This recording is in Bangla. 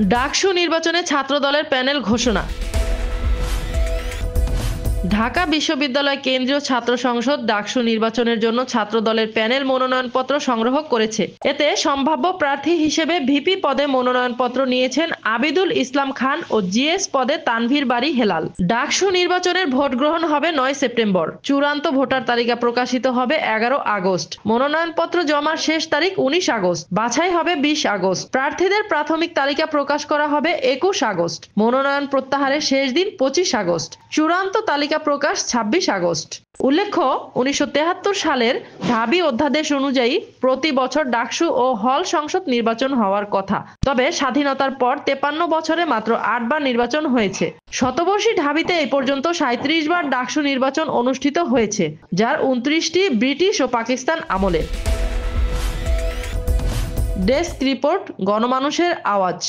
ডাকসু নির্বাচনে ছাত্রদলের প্যানেল ঘোষণা। ঢাকা বিশ্ববিদ্যালয় কেন্দ্রীয় ছাত্র সংসদ ডাকসু নির্বাচনের জন্য ছাত্রদলের প্যানেল মনোনয়নপত্র সংগ্রহ করেছে। এতে সম্ভাব্য প্রার্থী হিসেবে ভিপি পদে মনোনয়নপত্র নিয়েছেন আবিদুল ইসলাম খান ও জিএস পদে তানভীর বারী হেলাল। ডাকসু নির্বাচনের ভোট গ্রহণ হবে 9 সেপ্টেম্বর। চূড়ান্ত ভোটার তালিকা প্রকাশিত হবে 11 আগস্ট। মনোনয়নপত্র জমার শেষ তারিখ 19 আগস্ট। বাছাই হবে 20 আগস্ট। প্রার্থীদের প্রাথমিক তালিকা প্রকাশ করা হবে 21 আগস্ট। মনোনয়ন প্রত্যাহারের শেষ দিন 25 আগস্ট। চূড়ান্ত তালিকা প্রকাশ 26 আগস্ট। উল্লেখ্য, 1973 সালের ঢাবি অধ্যাদেশ অনুযায়ী প্রতি বছর ডাকসু ও হল সংসদ নির্বাচন হওয়ার কথা। তবে স্বাধীনতার পর 53 বছরে মাত্র 8 বার নির্বাচন হয়েছে। শতবর্ষী ঢাবিতে এই পর্যন্ত 37 বার ডাকসু নির্বাচন অনুষ্ঠিত হয়েছে, যার 29টি ব্রিটিশ ও পাকিস্তান আমলে। ডেস্ক রিপোর্ট, গণমানুষের আওয়াজ।